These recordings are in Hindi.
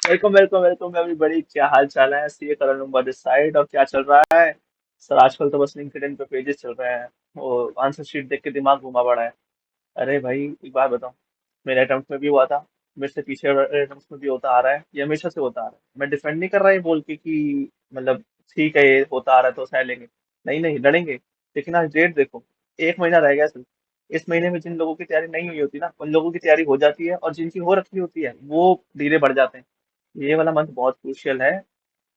Welcome welcome welcome everybody. क्या हाल चाल है? CA Karan number this side. और क्या चल रहा है सर? आजकल तो बस लिंक्डइन पे पेजेस चल रहे हैं। वो आंसर शीट देख के दिमाग घुमा पड़ा है। अरे भाई, एक बात बताओ। मेरे अटेम्प्ट में भी हुआ था, मेरे से पीछे अटेम्प्ट में भी होता आ रहा है, ये हमेशा से होता आ रहा है। मैं डिफेंड नहीं कर रहा ये बोल के कि मतलब ठीक है ये होता आ रहा है तो सह लेंगे। नहीं नहीं, लड़ेंगे। लेकिन आज डेट देखो, एक महीना रह गया सिर्फ। इस महीने में जिन लोगों की तैयारी नहीं हुई होती ना, उन लोगों की तैयारी हो जाती है, और जिनकी हो रखी होती है वो धीरे बढ़ जाते हैं। ये वाला मंथ बहुत क्रूशियल है।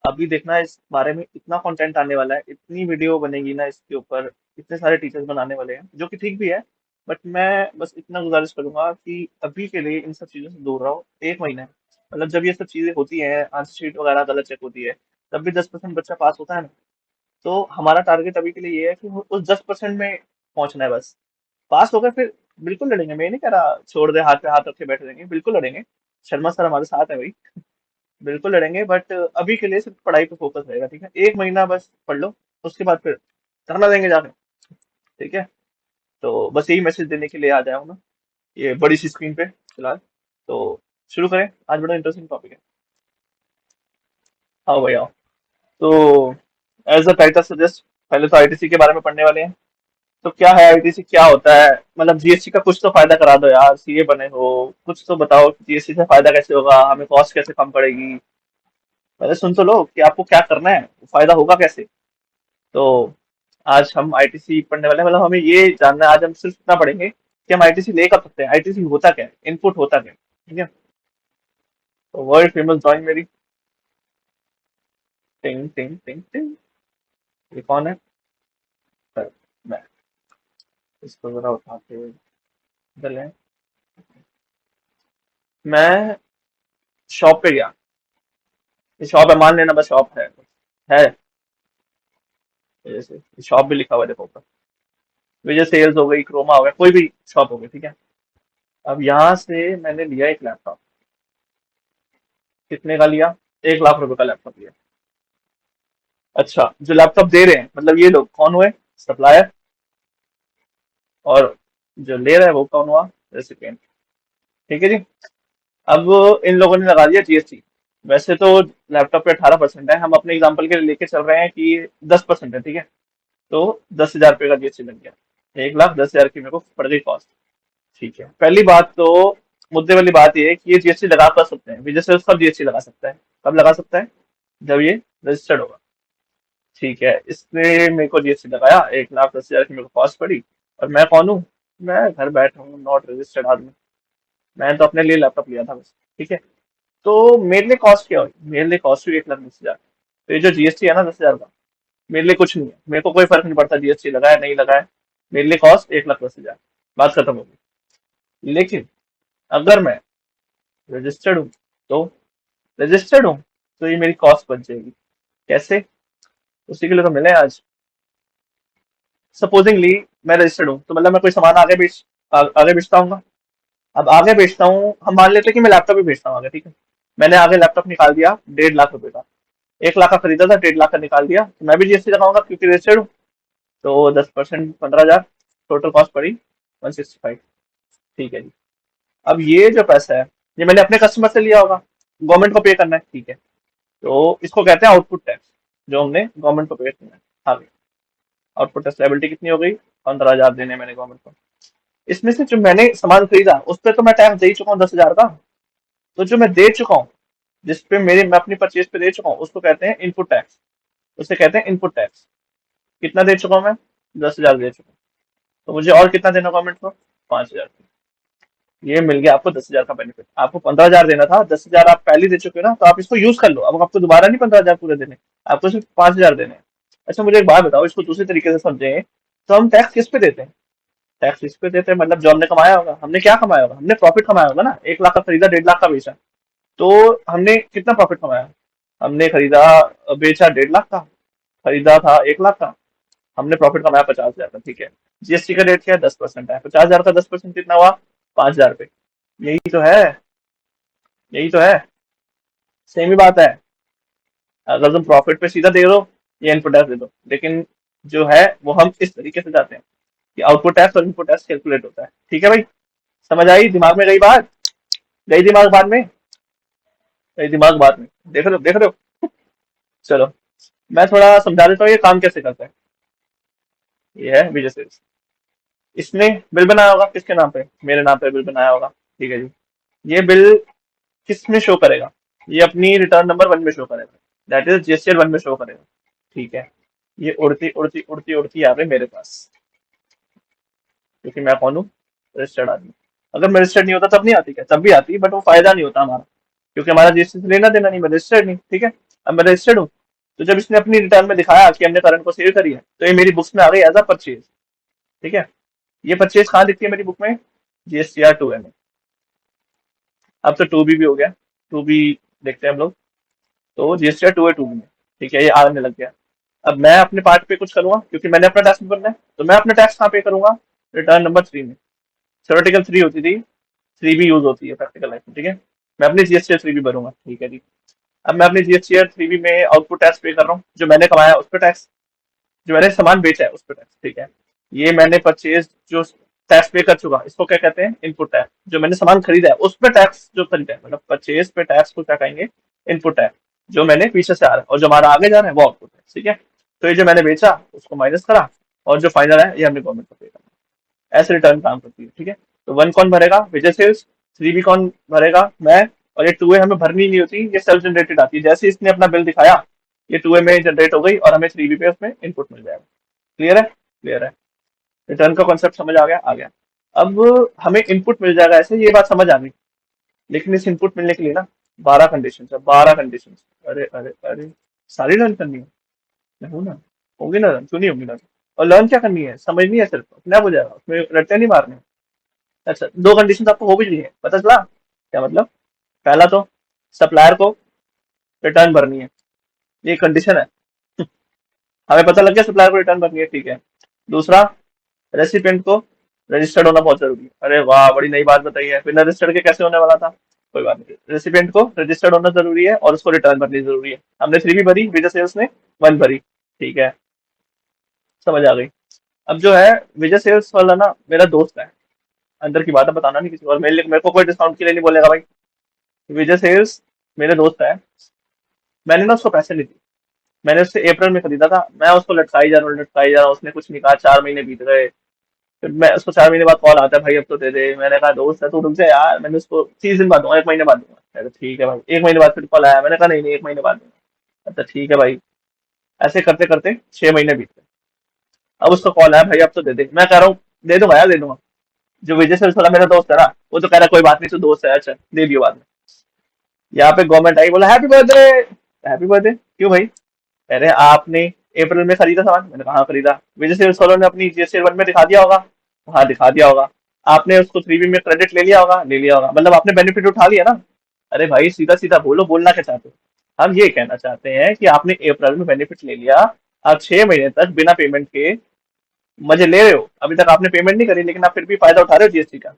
अभी देखना, इस बारे में इतना कंटेंट आने वाला है, इतनी वीडियो बनेगी ना इसके ऊपर। इतने सारे टीचर्स बनाने वाले हैं, जो कि ठीक भी है। बट मैं बस इतना गुजारिश करूंगा कि अभी के लिए इन सब चीजों से दूर रहो। एक महीना है, मतलब जब ये सब चीजें होती हैं, आंसर शीट वगैरह गलत चेक होती है, तब भी 10% बच्चा पास होता है ना। तो हमारा टारगेट अभी के लिए ये है कि उस 10% में पहुंचना है बस। पास होकर फिर बिल्कुल लड़ेंगे। मैं ये नहीं कह रहा छोड़ दे, हाथ पे हाथ रख के बैठे रहेंगे, बिल्कुल लड़ेंगे। शर्मा सर हमारे साथ है भाई, बिल्कुल लड़ेंगे। बट अभी के लिए सिर्फ पढ़ाई पे फोकस रहेगा, ठीक है? एक महीना बस पढ़ लो, उसके बाद फिर धरना देंगे जाके। ठीक है? तो बस यही मैसेज देने के लिए आ जाया हूँ ना, ये बड़ी सी स्क्रीन पे फिलहाल। तो शुरू करें, आज बड़ा इंटरेस्टिंग टॉपिक है। आओ भाई आओ। तो एज अ टाइटल सजेस्ट, पहले तो आईटीसी के बारे में पढ़ने वाले हैं। तो क्या है आईटीसी, क्या होता है? मतलब जीएसटी का कुछ तो फायदा करा दो यार, सीए बने हो। कुछ तो बताओ, जीएसटी से फायदा कैसे होगा, हमें कॉस्ट कैसे कम पड़ेगी। पहले सुन तो लो कि आपको क्या करना है, फायदा होगा कैसे। तो आज हम आईटीसी पढ़ने वाले हैं, मतलब हमें ये जानना है। आज हम सिर्फ इतना पढ़ेंगे कि हम आईटीसी ले कब सकते हैं, आईटीसी होता क्या है, इनपुट होता क्या है। ठीक है? तो वर्ल्ड फेमस ड्राइंग मेरी। टिंग टिंग टिंग टिंग। ये कौन है? सर, मैं इसको जरा उठा के इधर ले। मैं शॉप पे गया। ये शॉप है, मान लेना बस शॉप है। जैसे शॉप भी लिखा हुआ है देखो ऊपर। विजय सेल्स हो गई, क्रोमा हो गया, कोई भी शॉप हो गई, ठीक है? अब यहाँ से मैंने लिया एक लैपटॉप। कितने का लिया? 1 लाख रुपए का लैपटॉप लिया। अच्छा, जो लैपटॉप दे रहे हैं मतलब ये लोग कौन हुए? सप्लायर। और जो ले रहा है वो कौन हुआ? रेसिपिएंट। ठीक है जी। अब इन लोगों ने लगा दिया जीएसटी। वैसे तो लैपटॉप पे 18% है, हम अपने एग्जांपल के लिए लेके चल रहे हैं कि 10% है, ठीक है? तो 10,000 रुपये का जीएसटी लग गया। 1,10,000 की मेरे को पड़ गई कॉस्ट। ठीक है, पहली बात तो मुद्दे वाली बात ये है कि ये जीएसटी लगा कर सकते हैं, विजय से सब जीएसटी लगा सकता है। कब लगा सकता है? जब ये रजिस्टर्ड होगा। ठीक है, इसने मेरे को जीएसटी लगाया, 1,10,000 की मेरे को कॉस्ट पड़ी। और मैं कौन हूँ? मैं घर बैठा हूँ, नॉट रजिस्टर्ड आदमी। मैंने तो अपने लिए लैपटॉप लिया था बस। ठीक है? तो मेरे लिए कॉस्ट क्या हुई? मेरे लिए कॉस्ट हुई 1,20,000। तो ये जो जीएसटी है ना 10,000 का, मेरे लिए कुछ नहीं है, मेरे को कोई फर्क नहीं पड़ता जीएसटी लगाया नहीं लगाया। मेरे लिए कॉस्ट 1,10,000। बात खत्म हो गई। लेकिन अगर मैं रजिस्टर्ड हूँ, तो रजिस्टर्ड हूँ तो ये मेरी कॉस्ट बच जाएगी। कैसे? उसी के लिए तो मिले आज। सपोजिंगली मैं रजिस्टर्ड हूँ, तो मतलब मैं कोई सामान आगे बेचता हूँ। अब आगे बेचता हूँ, हम मान लेते हैं कि मैं लैपटॉप भी बेचता हूँ आगे, ठीक है? मैंने आगे लैपटॉप निकाल दिया 1,50,000 रुपए का। 1 लाख का खरीदा था, 1,50,000 का निकाल दिया, तो मैं भी जीएसटी लगाऊंगा क्योंकि रजिस्टर्ड हूँ। तो 10%, 15,000। टोटल कॉस्ट पड़ी 165। ठीक है जी। अब ये जो पैसा है, ये मैंने अपने कस्टमर से लिया होगा, गवर्नमेंट को पे करना है, ठीक है? तो इसको कहते हैं आउटपुट टैक्स, जो हमने गवर्नमेंट को पे करना है। हाँ, आउटपुट टैक्स लायबिलिटी कितनी हो गई? 15,000 देने मैंने गवर्नमेंट को। इसमें से जो मैंने सामान खरीदा उस पर तो मैं टैक्स दे ही चुका हूँ 10,000 का। तो जो मैं दे चुका हूँ, जिस पे मेरे मैं अपनी परचेज पे दे चुका हूँ, उसको कहते हैं इनपुट टैक्स। उसे कहते हैं इनपुट टैक्स। कितना दे चुका हूँ मैं? 10,000 दे चुका हूँ। तो मुझे और कितना देना गवर्नमेंट को? 5,000। ये मिल गया आपको 10,000 का बेनिफिट। आपको 15,000 देना था, 10,000 आप पहले दे चुके हो ना, तो आप इसको यूज कर लो। अब आपको दोबारा नहीं 15,000 पूरे देने, आपको सिर्फ 5,000 देने हैं। अच्छा, मुझे एक बात बताओ, इसको दूसरे तरीके से समझें। तो हम टैक्स किस पे देते हैं? टैक्स इस पे देते हैं, मतलब जो हमने कमाया होगा। हमने क्या कमाया होगा? हमने प्रॉफिट कमाया होगा ना। 1 लाख का खरीदा, 1,50,000 का बेचा। तो हमने कितना प्रॉफिट कमाया? हमने खरीदा, बेचा 1,50,000 का, खरीदा था 1 लाख का। हमने प्रॉफिट कमाया 50,000 का, ठीक है? जीएसटी का रेट क्या है? 10% है। 50,000 का 10% कितना हुआ? 5,000 रुपये। यही तो है, यही तो है। सेम ही बात है। अगर तुम प्रॉफिट पे सीधा दे दो या इनपुट टैक्स दे दो, लेकिन जो है वो हम इस तरीके से जाते हैं कि आउटपुट टैक्स और इनपुट टैक्स कैलकुलेट होता है। ठीक है भाई? समझ आई? दिमाग में गई बात? गई दिमाग बाद में? ये दिमाग बाद में, देख रहे हो। चलो मैं थोड़ा समझा देता हूँ ये काम कैसे करता है। ये है विजय सेल्स। इसने बिल बनाया होगा किसके नाम पे, मेरे नाम पे बिल बनाया होगा। ठीक है जी। ये बिल किस में शो करेगा, ये अपनी रिटर्न नंबर 1 में शो करेगा, दैट इज जीएसटीआर 1 में शो करेगा। ठीक है। ये उड़ती उड़ती उड़ती उड़ती आ गई मेरे पास, क्योंकि मैं कौन हूँ, रजिस्टर्ड आदमी। अगर मैं रजिस्टर्ड नहीं होता तब नहीं आती क्या, तब भी आती, बट वो फायदा नहीं होता हमारा, क्योंकि हमारा जीएसटी से लेना देना नहीं, मैं रजिस्टर्ड नहीं। ठीक है। अब मैं रजिस्टर्ड हूँ, तो जब इसने अपनी रिटर्न में दिखाया कि हमने करंट को सेल करी है, तो ये मेरी बुक्स में आ गई एज अ परचेज। ठीक है। ये परचेज कहाँ दिखती है मेरी बुक में, जीएसटीआर 2 है में। अब तो 2B भी हो गया, 2B देखते हैं हम लोग। तो जीएसटीआर 2 है 2B में। ठीक है, ये आने लग गया। अब मैं अपने पार्ट पे कुछ करूंगा, क्योंकि मैंने अपना टैक्स भी भरना है, तो मैं अपना टैक्स कहाँ पे करूंगा, रिटर्न नंबर 3 में। थ्योरेटिकल 3 होती थी, 3B यूज होती है प्रैक्टिकल लाइफ में। ठीक है। मैं अपनी जीएसटीआर 3B भरूंगा। ठीक है जी। अब मैं अपनी जीएसटीआर 3B में आउटपुट टैक्स पे कर रहा हूँ, जो मैंने कमाया उस पर टैक्स, जो मैंने सामान बेचा है उस पर टैक्स। ठीक है। ये मैंने परचेज जो टैक्स पे कर चुका, इसको क्या कहते हैं, इनपुट टैक्स। जो मैंने सामान खरीदा है उस पर टैक्स जो खरीदा है, मतलब परचेज पे टैक्स को क्या कहेंगे, इनपुट टैक्स। जो मैंने पीछे से आ रहा है और जो हमारा आगे जा रहा है वो आउटपुट टैक्स। ठीक है। तो ये जो मैंने बेचा उसको माइनस करा, और जो फाइनल है ये हमने गवर्नमेंट को पे करना है। ऐसे रिटर्न काम करती है। ठीक है। तो 1 कौन भरेगा, विजय सेल्स। 3B कौन भरेगा, मैं। और ये 2A हमें भरनी नहीं होती, ये सेल्फ जनरेटेड आती है। जैसे ही इसने अपना बिल दिखाया, ये 2A में जनरेट हो गई और हमें 3B पे उसमें इनपुट मिल जाएगा। क्लियर है, क्लियर है। रिटर्न का कॉन्सेप्ट समझ आ गया, आ गया। अब हमें इनपुट मिल जाएगा ऐसे, ये बात समझ आ गई। लेकिन इस इनपुट मिलने के लिए ना 12 कंडीशन है, 12 कंडीशन। अरे अरे अरे, सारी लर्न करनी है। मैं हूं ना, होगी ना, क्यों नहीं होगी ना। और लर्न क्या करनी है, समझनी है, सिर्फ अपने आप हो जाएगा, उसमें रट्टे नहीं मारने। अच्छा, 2 कंडीशन आपको हो भी रही है, पता चला क्या मतलब। पहला तो सप्लायर को रिटर्न भरनी है, ये कंडीशन है। हमें पता लग गया सप्लायर को रिटर्न भरनी है। ठीक है। दूसरा, रेसिपिएंट को रजिस्टर्ड होना बहुत जरूरी है। अरे वाह, बड़ी नई बात बताई है, बिना रजिस्टर्ड के कैसे होने वाला था। कोई बात नहीं, रेसिपिएंट को रजिस्टर्ड होना जरूरी है और उसको रिटर्न भरनी जरूरी है। हमने 3 भी भरी, विजय सेल्स ने 1 भरी। ठीक है, समझ आ गई। अब जो है, विजय सेल्स वाला ना मेरा दोस्त है, अंदर की बात है, बताना नहीं किसी और। मेरे को कोई डिस्काउंट के लिए नहीं बोलेगा भाई। विजय सेल्स मेरे दोस्त है। मैंने ना उसको पैसे नहीं दिए, मैंने उससे अप्रैल में खरीदा था। मैं उसको लटकाई जा रहा हूँ, लटकाई जा रहा हूँ, उसने कुछ नहीं कहा। 4 महीने बीत गए। फिर मैं उसको 4 महीने बाद कॉल आता है, भाई अब तो दे दे। मैंने कहा दोस्त है तू, रुक जा यार, मैंने उसको 30 दिन बाद दूंगा, 1 महीने बाद दूंगा। अरे ठीक है भाई, 1 महीने बाद फिर कॉल आया, मैंने कहा नहीं नहीं, 1 महीने बाद दूंगा। अच्छा ठीक है भाई। ऐसे करते करते 6 महीने बीत गए। अब उसका कॉल आया, भाई अब तो दे दे। मैं कह रहा हूँ दे दूंगा यार, दे दूंगा। जो विजय से थोड़ा मेरा दोस्त है ना, वो तो कह रहा है कोई बात नहीं, तू दोस्त है, अच्छा दे दियो बाद में। यहाँ पे गवर्नमेंट आई, बोला हैप्पी बर्थडे। हैप्पी बर्थडे क्यों भाई, कह रहे आपने अप्रैल में खरीदा सामान। मैंने कहा हाँ खरीदा। विजय सेल्स वालों ने अपनी जीएसटी 1 में दिखा दिया होगा, हाँ दिखा दिया होगा। आपने उसको 3B में क्रेडिट ले लिया होगा, ले लिया होगा, मतलब आपने बेनिफिट उठा लिया ना। अरे भाई सीधा सीधा बोलो, बोलना क्या चाहते हो। हम ये कहना चाहते हैं कि आपने अप्रैल में बेनिफिट ले लिया, आप 6 महीने तक बिना पेमेंट के मजे ले रहे हो। अभी तक आपने पेमेंट नहीं करी, लेकिन आप फिर भी फायदा उठा रहे हो जीएसटी का।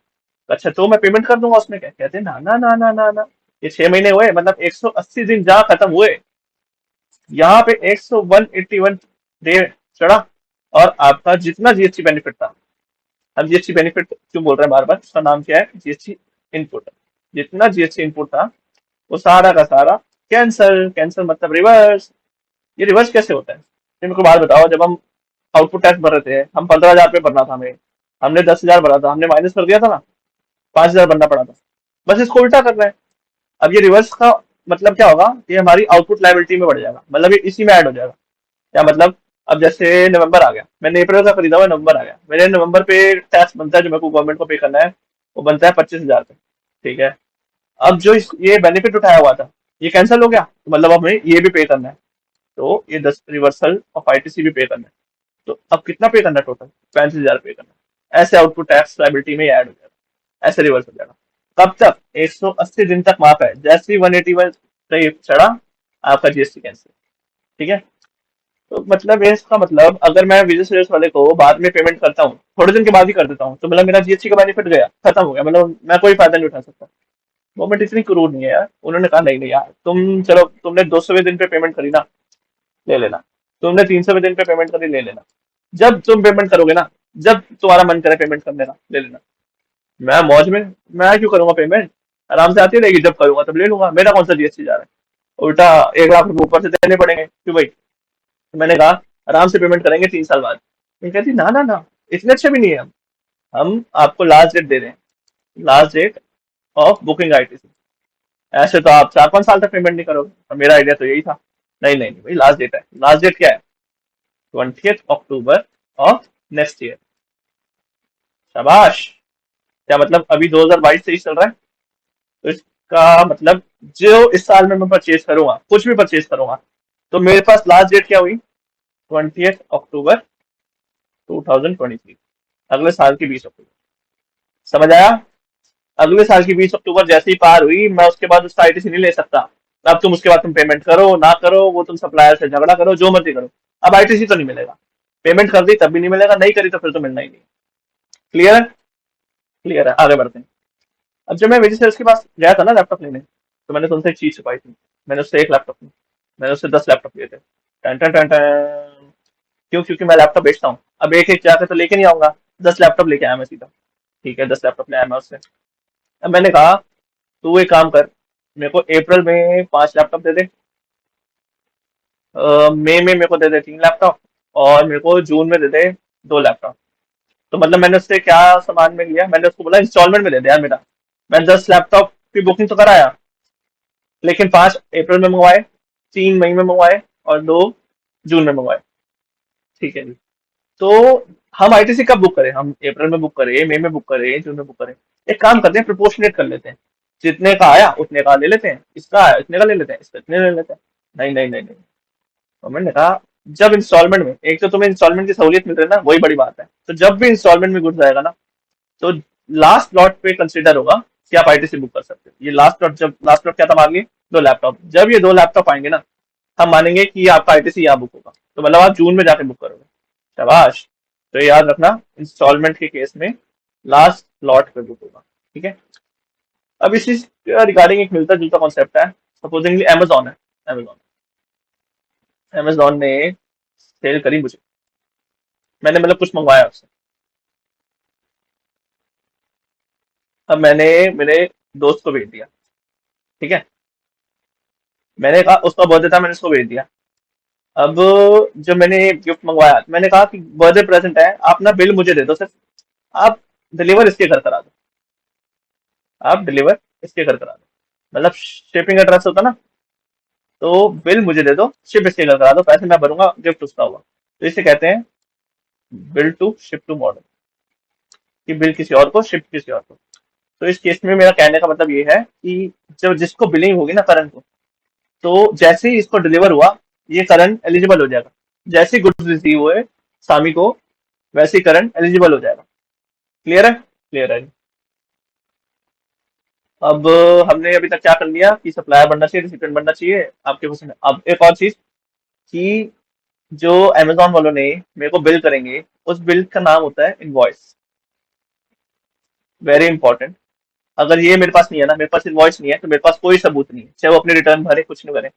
अच्छा तो मैं पेमेंट कर दूंगा उसमें, क्या कहते हैं, ना ना ना ना ना ना। ये 6 महीने हुए, मतलब 180 दिन जहाँ खत्म हुए, यहाँ पे 181 डे चढ़ा। और आपका जितना जीएसटी बेनिफिट था, हम जीएसटी बेनिफिट क्यों बोल रहे हैं बार बार, उसका नाम क्या है, जीएसटी इनपुट। जितना जीएसटी इनपुट था वो सारा का सारा कैंसल। कैंसल मतलब रिवर्स। ये रिवर्स कैसे होता है, ये मेरे को बात बताओ। जब हम आउटपुट टैक्स भर रहे थे, हम 15,000 रुपये भरना था हमें, हमने 10,000 भरा था, हमने माइनस कर दिया था ना, 5,000 भरना पड़ा था। बस इसको उल्टा कर रहे हैं। अब ये रिवर्स का मतलब क्या होगा, ये हमारी आउटपुट लाइबिलिटी में बढ़ जाएगा, मतलब ये इसी में ऐड हो जाएगा। क्या मतलब, अब जैसे नवंबर आ गया, मैंने अप्रैल का खरीदा हुआ, नवंबर आ गया, मेरे नवंबर पे टैक्स बनता है जो मेरे को गवर्नमेंट को पे करना है, वो बनता है 25,000 पे। ठीक है। अब जो ये बेनिफिट उठाया हुआ था, ये कैंसिल हो गया, तो मतलब अब हमें ये भी पे करना है। तो ये 10 रिवर्सल ऑफ आईटीसी भी पे करना है। तो अब कितना पे करना है टोटल, 35,000 पे करना है। ऐसे आउटपुट टैक्स लाइबिलिटी में ऐड हो जाएगा, ऐसे रिवर्स हो जाएगा। कब तक, 180 दिन तक माफ है। जैसे ही 181 चढ़ा, आपका जीएसटी कैंसिल। ठीक है। तो मतलब ये, इसका मतलब अगर मैं विजय सेल्स वाले को बाद में पेमेंट करता हूँ, थोड़े दिन के बाद ही कर देता हूँ, तो मतलब मेरा जीएसटी का बेनिफिट गया, खत्म हो गया, मतलब मैं कोई फायदा नहीं उठा सकता। गवर्नमेंट इतनी क्रूर नहीं है यार, उन्होंने कहा नहीं नहीं यार, तुम चलो, तुमने 200वें दिन पे पेमेंट करी ना, ले लेना। तुमने 300वें दिन पे पेमेंट करी, ले लेना। जब तुम पेमेंट करोगे ना, जब तुम्हारा मन करे पेमेंट करने का, ले लेना। मैं मौज में, मैं क्यों करूंगा पेमेंट। आराम से आती रहेगी, जब करूंगा तब ले लूंगा, मेरा कौन सा जीएसटी जा रहा है। उल्टा 1 लाख रुपए ऊपर से देने पड़ेंगे क्यों भाई। तो मैंने कहा आराम से पेमेंट करेंगे 3 साल बाद। ये कहती ना ना ना, इतने अच्छे भी नहीं है हम आपको लास्ट डेट दे रहे हैं, last date of booking ITC. ऐसे तो आप 4-5 साल तक पेमेंट नहीं करोगे, और मेरा आइडिया तो यही था। नहीं नहीं नहीं भाई, लास्ट डेट है, लास्ट डेट क्या है, 20 अक्टूबर ऑफ नेक्स्ट ईयर। शाबाश। क्या मतलब अभी 2022 से ही चल रहा है, तो इसका मतलब जो इस साल में मैं परचेज करूंगा, कुछ भी परचेज करूंगा, तो मेरे पास लास्ट डेट क्या हुई, 20 अक्टूबर 2023, अगले साल की 20 अक्टूबर। समझ आया। अगले साल की 20 अक्टूबर जैसे ही पार हुई, मैं उसके बाद उसका आईटीसी नहीं ले सकता। अब तुम उसके बाद तुम पेमेंट करो ना करो, वो तुम सप्लायर से झगड़ा करो, जो मर्जी करो, अब आईटीसी तो नहीं मिलेगा। पेमेंट कर दी तब भी नहीं मिलेगा, नहीं करी तो फिर तो मिलना ही नहीं। क्लियर है। क्लियर है, आगे बढ़ते हैं। अब जब मैं विजय सेल्स के पास गया था ना लैपटॉप लेने, तो मैंने तो उनसे एक चीज छुपाई थी। मैंने उससे एक लैपटॉप ली, मैंने उससे 10 लैपटॉप लिए थे। टन टन टन टन। क्यों, क्योंकि मैं लैपटॉप बेचता हूँ। अब एक एक जाकर तो लेके नहीं आऊंगा, 10 लैपटॉप लेके आया मैं सीधा। ठीक है, 10 लैपटॉप ले आया मैं उससे। अब मैंने कहा तू एक काम कर, मेरे को अप्रैल में 5 लैपटॉप दे दे, मई में मेरे को दे दे 3 लैपटॉप, और मेरे को जून में दे दे 2 लैपटॉप। तो मतलब मैंने उससे क्या सामान में लिया, मैंने उसको बोला इंस्टॉलमेंट में दे दे यार मेरा। मैं 10 लैपटॉप की बुकिंग तो कराया, लेकिन 5 अप्रैल में मंगवाए, 3 मई में मंगवाए, और 2 जून में मंगवाए। ठीक है जी। तो हम आईटीसी कब बुक करें, हम अप्रैल में बुक करें, मई में बुक करें, जून में बुक करें। एक काम करते हैं, प्रोपोर्शनेट कर लेते हैं। जितने का आया उतने का ले लेते हैं, इसका आया इतने का ले लेते हैं, इसका इतने ले लेते हैं। नहीं नहीं नहीं नहीं। तो मैंने कहा जब इंस्टॉलमेंट में, एक तो तुम्हें इंस्टॉलमेंट की सहूलियत मिल रही है ना, वही बड़ी बात है। तो जब भी इंस्टॉलमेंट में घुस जाएगा ना, तो लास्ट लॉट पे कंसिडर होगा कि आप आईटीसी बुक कर सकते हैं। ये लास्ट लॉट, जब लास्ट लॉट क्या था मान लिए, 2 लैपटॉप, जब ये 2 लैपटॉप आएंगे ना, हम मानेंगे कि आपका आईटीसी यहाँ बुक होगा। तो मतलब आप जून में जाके बुक करोगे। शाबाश। तो ये याद रखना, इंस्टॉलमेंट के केस में लास्ट लॉट पे बुक होगा। ठीक है। अब इसी रिगार्डिंग एक मिलता जुलता कॉन्सेप्ट है। सपोजिंगली अमेजोन है, अमेजोन अमेजोन ने सेल करी मुझे, मैंने मतलब कुछ मंगवाया उससे। अब मैंने मेरे दोस्त को भेज दिया। ठीक है। मैंने कहा उसका बर्थडे था, मैंने उसको भेज दिया। अब जब मैंने गिफ्ट मंगवाया, तो मैंने कहा कि बर्थडे प्रेजेंट है, आप ना बिल मुझे दे दो सिर्फ, आप डिलीवर इसके घर करा दो, आप डिलीवर इसके घर करा दो। मतलब शिपिंग एड्रेस होता ना, तो बिल मुझे दे दो, शिप इसके घर करा दो, पैसे मैं भरूंगा, गिफ्ट उसका होगा। तो इसे कहते हैं bill to ship to model, कि बिल किसी और को, शिप किसी और को। तो इस केस में मेरा कहने का मतलब ये है कि जब जिसको बिलिंग होगी ना करंट को, तो जैसे ही इसको डिलीवर हुआ, ये करंट एलिजिबल हो जाएगा। जैसे ही गुड्स रिसीव हुए सामी को, वैसे ही करंट एलिजिबल हो जाएगा। क्लियर है। क्लियर है। अब हमने अभी तक क्या कर लिया कि सप्लायर बनना चाहिए, रिसिपिएंट बनना चाहिए, आपके पसंद है। अब एक और चीज कि जो अमेजोन वालों ने मेरे को बिल करेंगे, उस बिल का नाम होता है इनवॉइस। Very important. अगर ये मेरे पास नहीं है ना, मेरे पास इनवॉइस नहीं है, तो मेरे पास कोई सबूत नहीं है, चाहे वो अपने रिटर्न भरे कुछ नहीं भरे।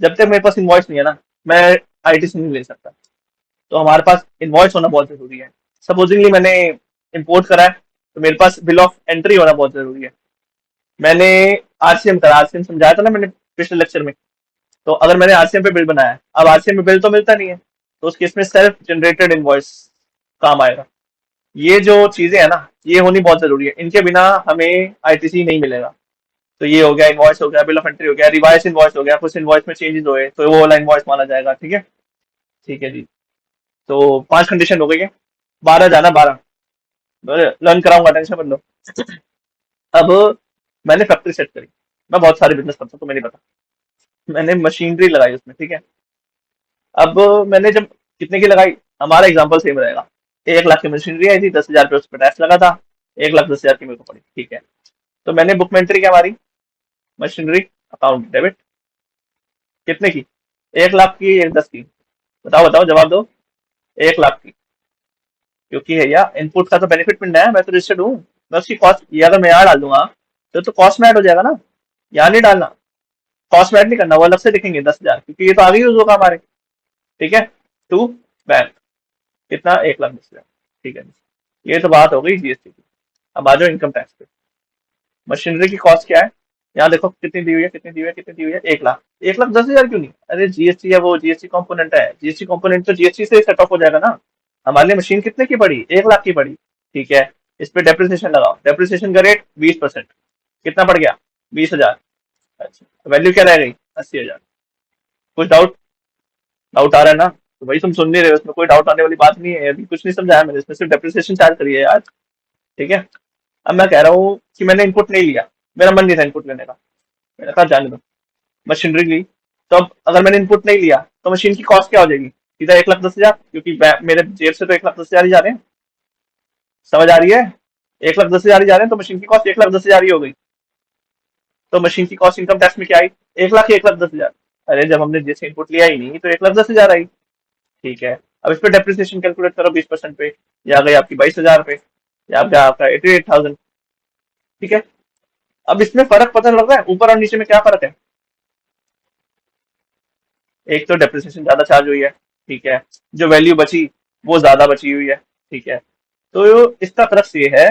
जब तक मेरे पास इनवॉइस नहीं है ना, मैं आईटीसी नहीं ले सकता। तो हमारे पास इनवॉइस होना बहुत जरूरी है। सपोजिंगली मैंने इंपोर्ट करा है, तो मेरे पास बिल ऑफ एंट्री होना बहुत जरूरी है। मैंने आरसीएम करा, आरसीएम समझाया था ना मैंने पिछले लेक्चर में। तो अगर मैंने आरसीएम पे बिल बनाया है, अब आरसीएम में बिल तो मिलता नहीं है, तो उस केस में सेल्फ जनरेटेड इनवॉइस काम आएगा। ये जो चीजें है ना, ये होनी बहुत जरूरी है, इनके बिना हमें आईटीसी नहीं मिलेगा। तो ये हो गया, इनवॉइस हो गया, बिल ऑफ एंट्री हो गया, रिवाइस इनवॉइस हो गया, कुछ इनवॉइस में चेंजेस हुए तो वो वाला इनवॉइस माना जाएगा। ठीक है। ठीक है जी। तो 5 कंडीशन हो गई है। 12 जाना, 12 लर्न कराऊंगा, टेंशन मत लो। अब मैंने फैक्ट्री सेट करी। मैं बहुत सारे बिजनेस करता हूँ, तुम्हें नहीं पता। मैंने मशीनरी लगाई उसमें। ठीक है। अब मैंने जब कितने की लगाई, हमारा एग्जांपल सेम रहेगा। 1 लाख की मशीनरी आई थी, 10,000 रुपये उस पर टैक्स लगा था, 1,10,000 की मेरे को पड़ी। ठीक है। तो मैंने बुक में एंट्री क्या मारी, मशीनरी अकाउंट डेबिट, कितने की, 1 लाख की, 1,10 की। बताओ बताओ, जवाब दो। 1 लाख की। क्योंकि भैया इनपुट का तो बेनिफिट मिलना है, मैं तो रजिस्टर्ड हूँ। मैं उसकी कॉस्ट, ये अगर मैं यहाँ डाल दूंगा तो कॉस्ट में ऐड हो जाएगा ना, यहाँ नहीं डालना। कॉस्ट में ऐड नहीं करना, वो अलग से दिखेंगे 10,000, क्योंकि ये तो आगे यूज होगा हमारे। ठीक है। टू बैंक, कितना, 1,10,000। ठीक है। ये तो बात हो गई जीएसटी की। अब आ जाओ इनकम टैक्स पे। मशीनरी की कॉस्ट क्या है, यहाँ देखो कितनी दी हुई है, कितनी दी हुई है, कितनी दी हुई है, 1 लाख। 1,10,000 क्यों नहीं? अरे जीएसटी है, वो जीएसटी कंपोनेंट है, जीएसटी कंपोनेंट तो जीएसटी से सेट ऑफ हो जाएगा ना। हमारे लिए मशीन कितने की पड़ी? 1 लाख की पड़ी। ठीक है, इस पे डेप्रिसिएशन लगाओ, डेप्रिसिएशन का रेट 20%, कितना पड़ गया? 20,000। अच्छा, वैल्यू क्या रह गई? 80,000। कुछ डाउट? डाउट आ रहा है ना? तो भाई तुम सुन नहीं रहे हो, उसमें कोई डाउट आने वाली बात नहीं है, अभी कुछ नहीं समझाया मैंने, इसमें सिर्फ डेप्रिसिएशन चार्ज करी है यार। ठीक है। अब मैं कह रहा हूँ कि मैंने इनपुट नहीं लिया, मेरा मन नहीं था इनपुट लेने का, मैंने कहा जाने दो, मशीनरी ली। तो अब अगर मैंने इनपुट नहीं लिया तो मशीन की कॉस्ट क्या हो जाएगी? सीधा 1,10,000, क्योंकि मेरे जेब से तो 1,10,000 ही जा रहे हैं। समझ आ रही है? 1,10,000 ही जा रहे हैं, तो मशीन की कॉस्ट 1,10,000 ही हो गई। तो मशीन की कॉस्ट इनकम टैक्स में क्या आई? 1 लाख या 1,10,000? अरे जब हमने जैसे इनपुट लिया ही नहीं तो 1,10,000 आई। ठीक है। अब इस पे डेप्रिसिएशन कैलकुलेट करो 20% पे, ये आ गई आपकी 22,000 पे, या आपका आपका 88,000। ठीक है। अब इसमें फर्क पता लग रहा है, ऊपर और नीचे में क्या फर्क है? एक तो डेप्रिसिएशन ज्यादा चार्ज हुई है। ठीक है। जो वैल्यू बची वो ज्यादा बची हुई है। ठीक है। तो इसका क्रक्स ये है,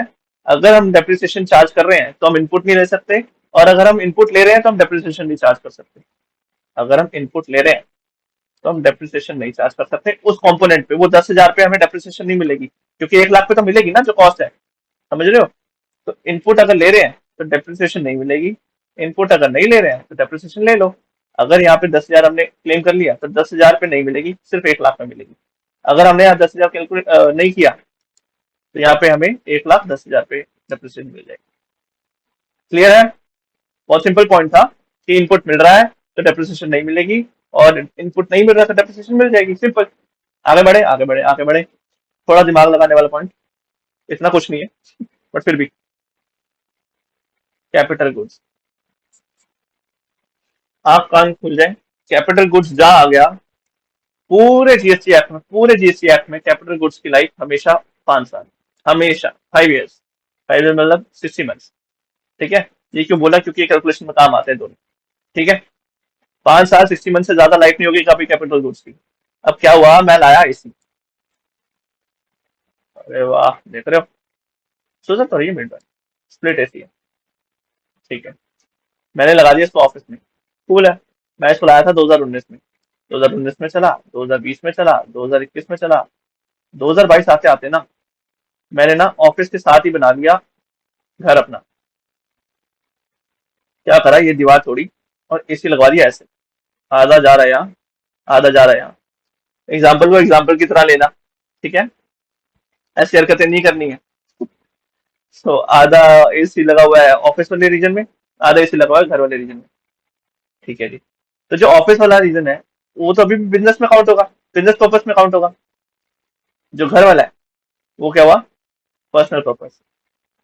अगर हम डेप्रिसिएशन चार्ज कर रहे हैं तो हम इनपुट नहीं ले सकते, और अगर हम इनपुट ले रहे हैं तो हम डेप्रिसिएशन नहीं चार्ज कर सकते। अगर हम इनपुट ले रहे हैं तो हम डेप्रिसिएशन नहीं चार्ज कर सकते उस कंपोनेंट पे, वो 10,000 पे हमें डेप्रिसिएशन नहीं मिलेगी, क्योंकि 1 लाख पे तो मिलेगी ना जो कॉस्ट है। समझ रहे हो? तो इनपुट अगर ले रहे हैं तो डेप्रिसिएशन नहीं मिलेगी, इनपुट अगर नहीं ले रहे हैं तो डेप्रिसिएशन ले लो। अगर यहाँ पे 10,000 हमने क्लेम कर लिया तो 10,000 पे नहीं मिलेगी, सिर्फ 1 लाख में मिलेगी। अगर हमने यहाँ 10,000 कैलकुलेट नहीं किया तो यहाँ पे हमें 1,10,000 पे डेप्रिसिएशन मिल जाएगी। क्लियर है? बहुत सिंपल पॉइंट था कि इनपुट मिल रहा है तो डेप्रिसिएशन नहीं मिलेगी, और इनपुट नहीं मिल रहा तो डेप्रिसिएशन मिल जाएगी, सिंपल। आगे बढ़े, आगे बढ़े, आगे बढ़े। थोड़ा दिमाग लगाने वाला पॉइंट, इतना कुछ नहीं है बट फिर भी। कैपिटल गुड्स, आंख कान खुल जाए। कैपिटल गुड्स जहां आ गया, पूरे जीएसटी एक्ट में, पूरे जीएसटी एक्ट में कैपिटल गुड्स की लाइफ हमेशा 5 साल, हमेशा 5 ईयर्स। 5 ईयर मतलब 60 मंथ्स। ठीक है। ये क्यों बोला? क्योंकि कैलकुलेशन में काम आते हैं दोनों। ठीक है। 5 साल 60 मंथ से ज्यादा लाइफ नहीं होगी कभी कैपिटल गुड्स की। अब क्या हुआ, मैं लाया एसी। अरे वाह, देख रहे हो? सोचा तो रही मिनट, स्प्लिट एसी है। ठीक है। मैंने लगा दिया इसको ऑफिस में, कूल है। मैं इसको लाया था 2019 में, 2019 में चला, 2020 में चला, 2021 में चला, 2022 आते आते ना, मैंने ना ऑफिस के साथ ही बना लिया घर अपना। क्या करा, ये दीवार तोड़ी और एसी लगवा दिया ऐसे। आधा जा रहा है यहाँ, आधा जा रहा है यहाँ। एग्जाम्पल को एग्जाम्पल की तरह लेना। ठीक है। ऐसी हरकतें नहीं करनी है। सो आधा एसी लगा हुआ है ऑफिस वाले रीजन में, आधा एसी लगा हुआ है घर वाले रीजन में। ठीक है जी। तो जो ऑफिस वाला रीजन है वो तो अभी बिजनेस में काउंट होगा, बिजनेस पर्पज में काउंट होगा। जो घर वाला है वो क्या हुआ? Personal purpose.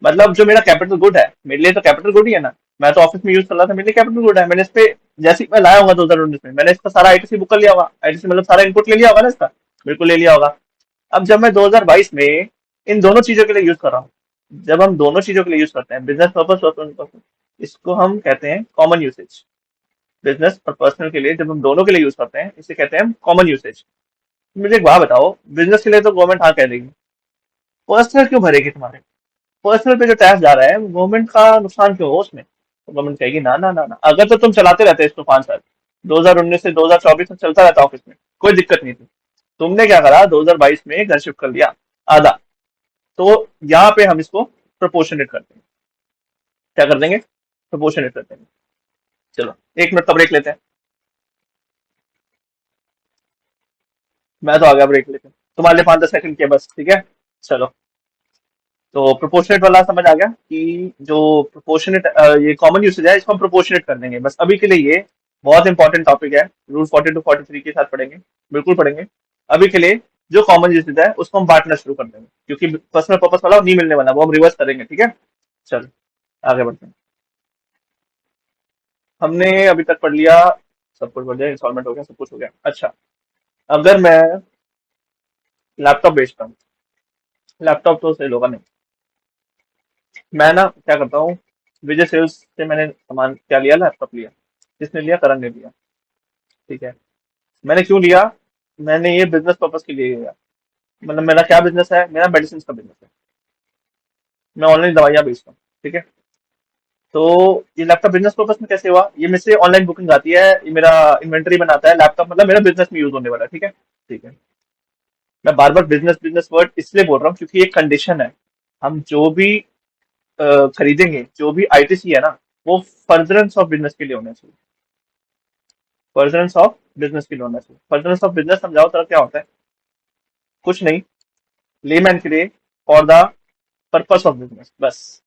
मतलब जो मेरा कैपिटल गुड है, मेरे लिए तो कैपिटल गुड ही है ना। मैं तो ऑफिस में यूज कर रहा था, मेरे लिए कैपिटल गुड है। मैंने इस पे, जैसे ही मैं लाया होगा 2019 में, मैंने इसका सारा आईटीसी बुक कर लिया होगा, आईटीसी मतलब सारा इनपुट ले लिया होगा ना इसका, बिल्कुल ले लिया होगा। अब जब मैं 2022 में इन दोनों चीजों के लिए यूज कर रहा हूँ, जब हम दोनों चीजों के लिए यूज करते हैं, बिजनेस पर्पज, पर्सनल पर्पज, इसको हम कहते हैं कॉमन यूसेज। बिजनेस और पर्सनल के लिए जब हम दोनों के लिए यूज करते हैं, इसे कहते हैं कॉमन यूसेज। मुझे एक बात बताओ, बिजनेस के लिए तो गवर्नमेंट हाँ कह देगी, पर्सनल क्यों भरेगी तुम्हारे? पर्सनल पे जो टैक्स जा रहा है गवर्नमेंट का नुकसान क्यों हो उसमें? तो गवर्नमेंट कहेगी ना ना ना ना, अगर तो तुम चलाते रहते इसको 5 साल, 2019 से 2024 तक चलता रहता ऑफिस में, कोई दिक्कत नहीं थी। तुमने क्या करा, 2022 में घर शिफ्ट कर लिया आधा, तो यहाँ पे हम इसको प्रोपोर्शनेट कर देंगे। क्या कर देंगे? प्रोपोर्शनेट कर देंगे। चलो 1 मिनट का ब्रेक लेते हैं। मैं तो आ गया ब्रेक लेके, तुम्हारे लिए 5-10 सेकंड के बस। ठीक है। चलो। तो प्रोपोर्शनेट वाला समझ आ गया कि जो प्रोपोर्शनेट, ये कॉमन यूसेज है, इसको हम प्रोपोर्शनेट कर देंगे बस अभी के लिए। ये बहुत इंपॉर्टेंट टॉपिक है, रूल 42-43 के साथ पढ़ेंगे, बिल्कुल पढ़ेंगे। अभी के लिए जो कॉमन यूसेज है उसको हम बांटना शुरू कर देंगे, क्योंकि पर्सनल पर्पस वाला नहीं मिलने वाला, वो हम रिवर्स करेंगे। ठीक है। चलो आगे बढ़ते हैं। हमने अभी तक पढ़ लिया, सब कुछ पढ़ लिया, इंस्टॉलमेंट हो गया, सब कुछ हो गया। अच्छा, अगर मैं लैपटॉप बेचता हूँ, लैपटॉप तो सेल होगा नहीं, मैं ना क्या करता हूँ, विजय सेल्स से मैंने सामान क्या लिया, लैपटॉप लिया। किसने लिया? करण ने लिया। ठीक है। मैंने क्यों लिया? मैंने ये बिजनेस पर्पज के लिए लिया। मतलब मेरा क्या बिजनेस है? मेरा मेडिसिन का बिजनेस है, मैं ऑनलाइन दवाइयाँ बेचता हूँ। ठीक है। तो ये लैपटॉप बिजनेस पर्पस में कैसे हुआ, ये मुझसे ऑनलाइन बुकिंग आती है, ये मेरा इन्वेंटरी बनाता है लैपटॉप, मतलब मेरा बिजनेस में यूज होने वाला है, ठीक है। ठीक है। मैं बार बार बिजनेस बिजनेस वर्ड इसलिए बोल रहा हूँ क्योंकि एक कंडीशन है, हम जो भी खरीदेंगे, जो भी आईटीसी है ना, वो फर्दरेंस ऑफ बिजनेस के लिए होना चाहिए। फर्दरेंस ऑफ बिजनेस के लिए होना चाहिए। फर्दरेंस ऑफ बिजनेस समझाओ तो क्या होता है? कुछ नहीं, लेमैन के लिए, for the purpose of business, बस।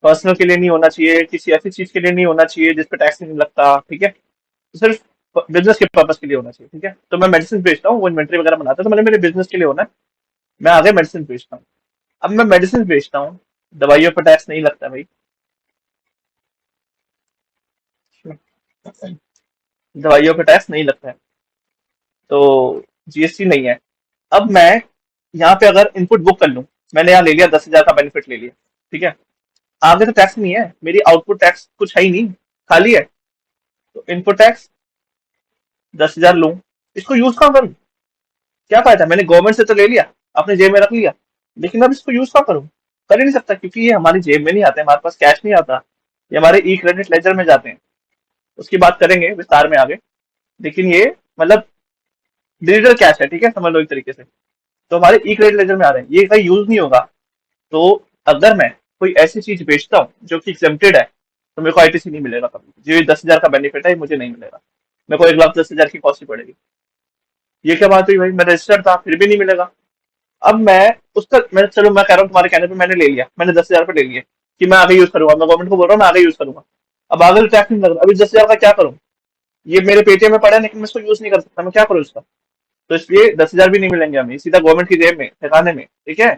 पर्सनल के लिए नहीं होना चाहिए, किसी ऐसी चीज के लिए नहीं होना चाहिए जिसपे टैक्स नहीं लगता, ठीक है। तो सिर्फ बिजनेस के पर्पस के लिए होना चाहिए, ठीक है। तो मैं मेडिसिन बेचता हूँ, वो इन्वेंट्री वगैरह बनाता है, तो मैंने मेरे बिजनेस के लिए होना है, मैं आगे मेडिसिन बेचता हूँ। अब मैं मेडिसिन बेचता हूँ, दवाइयों पर टैक्स नहीं लगता भाई, दवाइयों पर टैक्स नहीं लगता है, तो जीएसटी नहीं है। अब मैं यहाँ पे अगर इनपुट बुक कर लूँ, मैंने यहाँ ले लिया 10,000 का बेनिफिट ले लिया, ठीक है। आगे तो टैक्स नहीं है, मेरी आउटपुट टैक्स कुछ है ही नहीं, खाली है। तो इनपुट टैक्स 10,000 लूँ, इसको यूज कहाँ करूँ? क्या फायदा, मैंने गवर्नमेंट से तो ले लिया, अपने जेब में रख लिया, लेकिन अब इसको यूज कहाँ करूँ? कर ही नहीं सकता, क्योंकि ये हमारी जेब में नहीं आते, हमारे पास कैश नहीं आता, ये हमारे ई क्रेडिट लेजर में जाते हैं। उसकी बात करेंगे विस्तार में आगे, लेकिन ये मतलब डिजिटल कैश है, ठीक है, समझ लो एक तरीके से। तो हमारे ई क्रेडिट लेजर में आ रहे हैं, ये कहीं यूज नहीं होगा। तो अगर मैं कोई ऐसी चीज बेचता हूँ जो कि एग्जेम्प्टेड है, तो मेरे को आईटीसी नहीं मिलेगा कभी, जो 10,000 का बेनिफिट है मुझे नहीं मिलेगा, मेरे को 1,10,000 की कॉस्ट ही पड़ेगी। ये क्या बात हुई भाई, मैं रजिस्टर्ड था फिर भी नहीं मिलेगा। अब मैं उसका, मैं चलो मैं कह रहा हूँ तुम्हारे कहने पे मैंने ले लिया, मैंने 10,000 पे ले लिया कि मैं आगे यूज करूंगा, मैं गवर्नमेंट को बोल रहा हूँ मैं आगे यूज करूंगा। अब आगे तो टैक्स नहीं लग रहा, अभी 10,000 का क्या करूँ? ये मेरे पेटीएम में पड़ा है लेकिन मैं इसको यूज नहीं कर सकता, मैं क्या करूँ इसका? तो इसलिए 10,000 भी नहीं मिलेंगे हमें, सीधा गवर्नमेंट की जेब में ठिकाने में, ठीक है।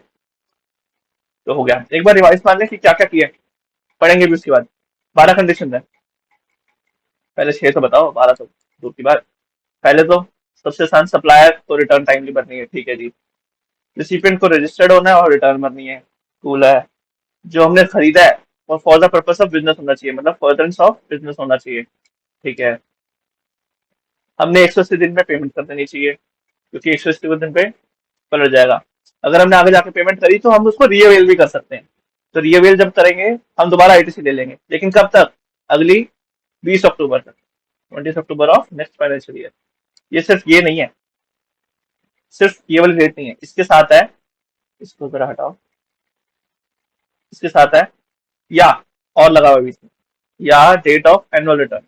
तो हो गया, एक बार रिवाइज मान लें कि क्या क्या किया है, पढ़ेंगे भी उसके बाद। 12 कंडीशन है, पहले 6 तो बताओ, 12 तो दूर की बात। पहले तो सबसे आसान, सप्लायर को रिटर्न टाइमली भरनी है, ठीक है जी। रिसिपिएंट को रजिस्टर्ड होना है और रिटर्न भरनी है, कूल है। जो हमने खरीदा है वो for the purpose of business होना चाहिए, मतलब फर्दरेंस ऑफ बिजनेस होना चाहिए, ठीक है। हमने 180 दिन में पेमेंट कर देनी चाहिए, क्योंकि 180 दिन पे पलट जाएगा। अगर हमने आगे जाके पेमेंट करी तो हम उसको रीअवेल भी कर सकते हैं। तो रीअवेल जब करेंगे हम दोबारा आईटीसी ले लेंगे, लेकिन कब तक? अगली 20 अक्टूबर तक, 20 October of next financial year. ये सिर्फ ये नहीं है, सिर्फ ये वाली रेट नहीं है, इसके साथ है, इसको जरा हटाओ, इसके साथ है या, और लगा हुआ है बीच में, या date of annual return,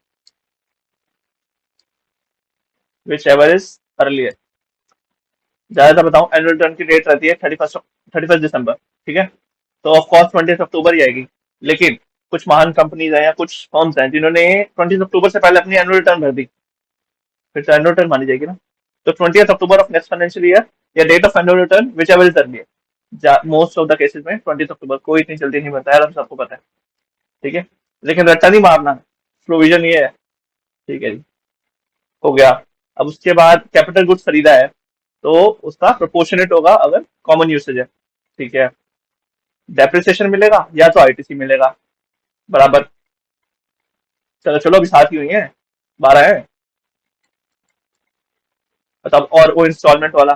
whichever is earlier. ज्यादातर बताऊं, एनुअल रिटर्न की डेट रहती है 31 दिसंबर, ठीक है। तो ऑफ कोर्स 20 अक्टूबर ही आएगी, लेकिन कुछ महान कंपनीज हैं या कुछ फर्म्स हैं जिन्होंने 20 अक्टूबर से पहले अपनी एनुअल रिटर्न भर दी, फिर तो एनुअल रिटर्न मानी जाएगी ना। तो 20 October of next financial year, या date of annual return whichever is earlier. Most of the cases में 20 अक्टूबर, कोई इतनी जल्दी नहीं बनता है, हम सबको पता है, ठीक है। लेकिन रट्टा नहीं मारना, प्रोविजन ये है, ठीक है जी। हो गया। अब उसके बाद कैपिटल गुड्स खरीदा है, तो उसका प्रोपोर्शनेट होगा अगर कॉमन यूसेज है, ठीक है। डेप्रिसिएशन मिलेगा या तो आईटीसी मिलेगा, बराबर। चलो चलो अभी 7 ही हुई है, 12 है। मतलब और वो इंस्टॉलमेंट वाला,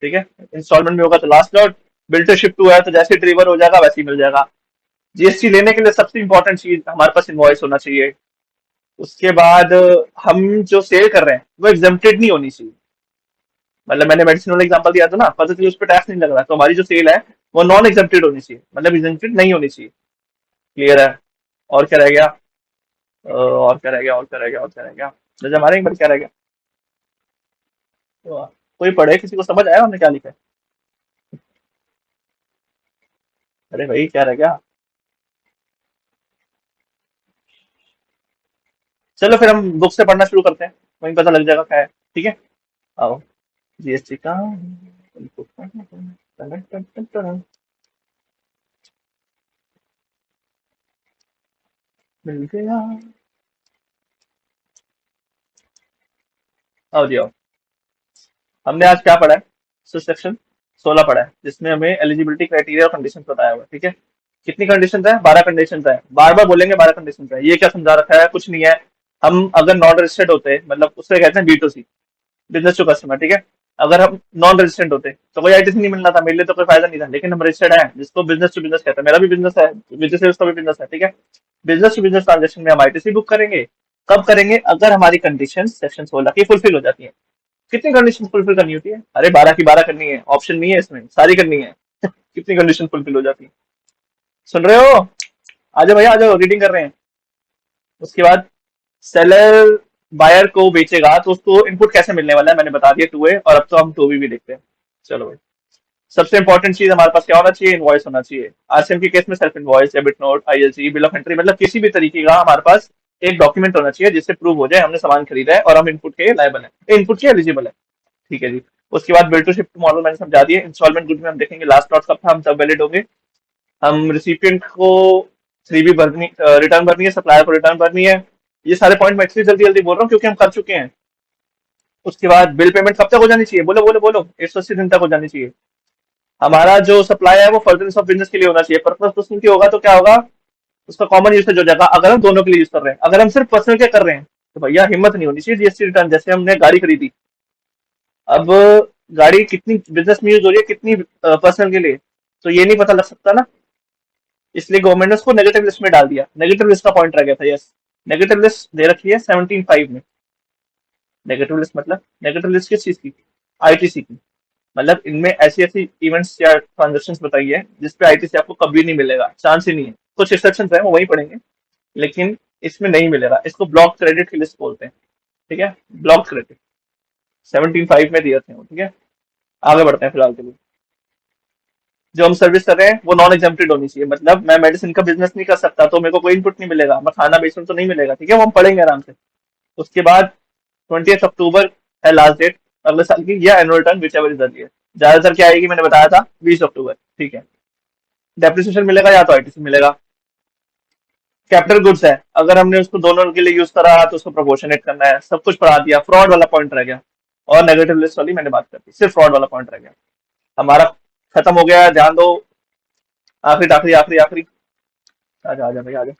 ठीक है। इंस्टॉलमेंट में होगा तो last lot, bill to ship to है तो जैसे डिलीवर हो जाएगा वैसे ही मिल जाएगा। जीएसटी लेने के लिए सबसे इंपॉर्टेंट चीज, हमारे पास इनवॉइस होना चाहिए। उसके बाद हम जो सेल कर रहे हैं वो एग्जेम्प्टेड नहीं होनी चाहिए, मतलब मैंने मेडिसिन वाला एग्जांपल दिया था ना, पता चली उस पर टैक्स नहीं लग रहा, तो हमारी जो सेल है वो नॉन एग्जेम्प्टेड होनी चाहिए, मतलब एग्जेम्प्टेड नहीं होनी चाहिए। क्लियर है? और क्या रह गया? और क्या रह गया, और क्या रह गया, और क्या रह गया? जैसे हमारे एक बार क्या रह गया, तो कोई पढ़े, किसी को समझ आया हमने क्या लिखा है? अरे भाई क्या रह गया? चलो फिर हम बुक से पढ़ना शुरू करते हैं, वहीं पता लग जाएगा क्या है, ठीक है। आओ, जीएसटी का मिल गया। आओ जी आओ। हमने आज क्या पढ़ा है? सेक्शन 16 पढ़ा है, जिसमें हमें एलिजिबिलिटी क्राइटेरिया और कंडीशन बताया हुआ है, ठीक है। कितनी कंडीशन है? 12 कंडीशन है, बार बार बोलेंगे 12 कंडीशन है, ये क्या समझा रखा है? कुछ नहीं है। हम अगर नॉन रजिस्टर्ड होते, मतलब उससे कहते हैं B to C, business to customer, ठीक है। अगर हम नॉन रजिस्टेंट होते तो कोई आईटीसी नहीं मिलना था, मेरे लिए तो कोई फायदा नहीं था। लेकिन हम रजिस्टर्ड है, जिसको बिजनेस टू बिजनेस कहते हैं, मेरा भी बिजनेस है, बिजनेस है, उसका भी बिजनेस है, ठीक है। बिजनेस टू बिजनेस ट्रांजेक्शन में हम आईटीसी बुक करेंगे। कब करेंगे? अगर हमारी कंडीशन सेक्शन 16 की फुलफिल हो जाती है। कितनी कंडीशन फुलफिल करनी होती है? अरे 12 की 12 करनी है, ऑप्शन नहीं है इसमें, सारी करनी है। कितनी कंडीशन फुलफिल हो जाती है? सुन रहे हो? आ जाओ भैया, आ जाओ, रीडिंग कर रहे हैं। उसके बाद सेलर बायर को बेचेगा तो उसको इनपुट कैसे मिलने वाला है, मैंने बता दिया, टू ए। और अब तो हम टू बी भी देखते हैं। चलो भाई, सबसे इंपॉर्टेंट चीज हमारे पास क्या होना चाहिए? इनवॉइस होना चाहिए। आरसीएम के केस में self invoice, debit note, ILC, bill of entry, मतलब किसी भी तरीके का हमारे पास एक डॉक्यूमेंट होना चाहिए जिससे प्रूव हो जाए हमने सामान खरीदा है और हम इनपुट के लायबल है, इनपुट के एलिजिबल है। ठीक है जी। उसके बाद बिल टू शिफ्ट मॉडल मैंने समझा दिए। इंस्टॉलमेंट गुड में हम देखेंगे लास्ट लॉट कब था, हम तब वैलिड होंगे। हम रिसिपिएंट को 3B भरनी, रिटर्न भरनी है, सप्लायर को रिटर्न भरनी है। ये सारे पॉइंट मैं इसलिए जल्दी जल्दी बोल रहा हूँ क्योंकि हम कर चुके हैं। उसके बाद बिल पेमेंट कब तक हो जानी चाहिए? बोलो बोलो बोलो, 180 दिन तक हो जानी चाहिए। हमारा जो सप्लाई है वो फर्दरेंस ऑफ बिजनेस के लिए होना चाहिए। पर्पस पर्सनल की होगा तो क्या होगा? उसका कॉमन यूसेज हो जाएगा। अगर हम दोनों के लिए यूज कर रहे हैं, अगर हम सिर्फ पर्सनल के कर रहे हैं तो भैया हिम्मत नहीं होनी चाहिए जीएसटी रिटर्न। जैसे हमने गाड़ी खरीदी, अब गाड़ी कितनी बिजनेस में यूज हो रही है, कितनी पर्सनल के लिए, तो ये नहीं पता लग सकता ना। इसलिए गवर्नमेंट ने उसको नेगेटिव लिस्ट में डाल दिया। नेगेटिव लिस्ट का पॉइंट रह गया था, यस। नेगेटिव लिस्ट दे रखी है 17(5) में। नेगेटिव लिस्ट मतलब नेगेटिव लिस्ट किस चीज की? आईटीसी की। मतलब इनमें ऐसी ऐसी इवेंट्स या ट्रांजेक्शन बताई है जिसपे आईटीसी आपको कभी नहीं मिलेगा, चांस ही नहीं है। कुछ एक्सेप्शन है, वो वही पढ़ेंगे, लेकिन इसमें नहीं मिलेगा। इसको ब्लॉक क्रेडिट की लिस्ट बोलते हैं, ठीक है। ब्लॉक क्रेडिट 17(5) में दिए थे वो, ठीक है। आगे बढ़ते हैं फिलहाल के लिए। जो हम सर्विस कर रहे हैं वो नॉन एग्जेम्प्टेड होनी चाहिए। मतलब मैं मेडिसिन का बिजनेस नहीं कर सकता तो मेरे को कोई इनपुट नहीं मिलेगा, मैं खाना बेच रहा हूं तो नहीं मिलेगा, ठीक है। वो हम पढ़ेंगे आराम से। उसके बाद 20 अक्टूबर है लास्ट डेट अगले साल की, या annual return whichever is earlier. ज्यादातर क्या आएगी, मैंने बताया था 20 अक्टूबर, ठीक है। डेप्रिसिएशन मिलेगा या तो आईटीसी मिलेगा। कैपिटल गुड्स है, अगर हमने उसको दोनों के लिए यूज करा तो उसको प्रोपोर्शनेट करना है। सब कुछ पढ़ा दिया, फ्रॉड वाला पॉइंट रह गया। और नेगेटिव लिस्ट वाली मैंने बात कर दी, सिर्फ फ्रॉड वाला पॉइंट रह गया। हमारा खत्म हो गया, ध्यान दो। आखिरी आखिरी आखिरी आखिरी, आजा आजा भाई आजा,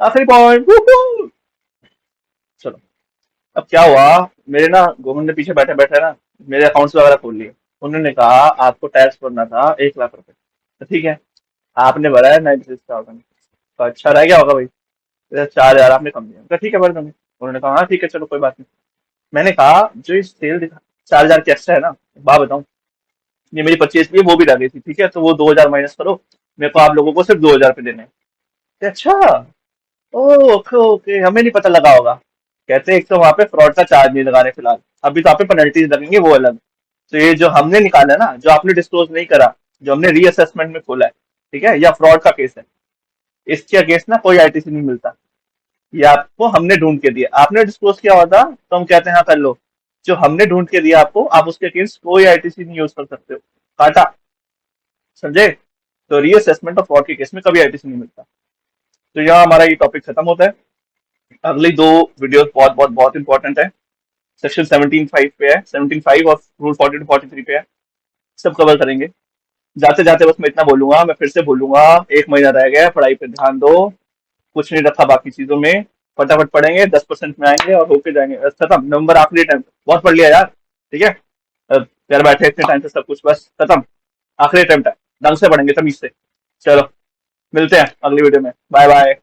आखिरी पॉइंट। चलो, अब क्या हुआ, मेरे ना गवर्नमेंट ने पीछे बैठे बैठे ना मेरे अकाउंट्स वगैरह खोल लिए। उन्होंने कहा आपको टैक्स भरना था 1 लाख रुपए, तो ठीक है, आपने भरा है 96,000, तो अच्छा रह गया होगा भाई। तो 4,000 आपने कम दिया, तो ठीक है भर दूंगे। उन्होंने कहा हाँ ठीक है चलो कोई बात नहीं। मैंने कहा जो ये सेल दिखा 4,000 की एक्स्ट्रा है ना, बात बताऊं, ये मेरी परचेज की है वो भी लग गई थी, ठीक है। तो वो 2,000 माइनस करो, मेरे को आप लोगों को सिर्फ 2,000 रुपये देने हैं। अच्छा, ओ, ओके ओके, हमें नहीं पता लगा होगा। कहते हैं एक तो वहां पे फ्रॉड का चार्ज नहीं लगा रहे फिलहाल, अभी तो आप पे पेनल्टीज लगेंगे, वो अलग। तो ये जो हमने निकाला ना, जो आपने डिस्क्लोज नहीं करा, जो हमने रीअसेसमेंट में खोला है, ठीक है, या फ्रॉड का केस है, इसके अगेंस्ट ना कोई आईटीसी नहीं मिलता। ये आपको हमने ढूंढ के दिया, आपने डिस्क्लोज किया होता तो हम कहते हैं हाँ कर लो। जो हमने ढूंढ के दिया आपको, आप उसके अगेंस्ट कोई आईटीसी नहीं यूज कर सकते हो। काटा, समझे? तो रीअसेसमेंट और फ्रॉड के केस में कभी आईटीसी नहीं मिलता। तो यहाँ हमारा ये टॉपिक खत्म होता है। अगली दो वीडियो बहुत बहुत बहुत इंपॉर्टेंट है। सेक्शन 17(5) पे है, 17(5) और रूल 40 to 43 पे है। सब कवर करेंगे। जाते जाते बस मैं इतना बोलूंगा, मैं फिर से बोलूंगा, 1 महीना रह गया है, पढ़ाई पे ध्यान दो। कुछ नहीं रखा बाकी चीजों में, फटाफट पढ़ेंगे, 10% में आएंगे और होके जाएंगे, बस खत्म। नवंबर आखिरी टाइम, बहुत पढ़ लिया यार, ठीक है। अब घर बैठे इतने टाइम से सब कुछ बस खत्म। आखिरी टाइम ढंग से पढ़ेंगे, तमीज से। चलो, मिलते हैं अगली वीडियो में, बाय बाय।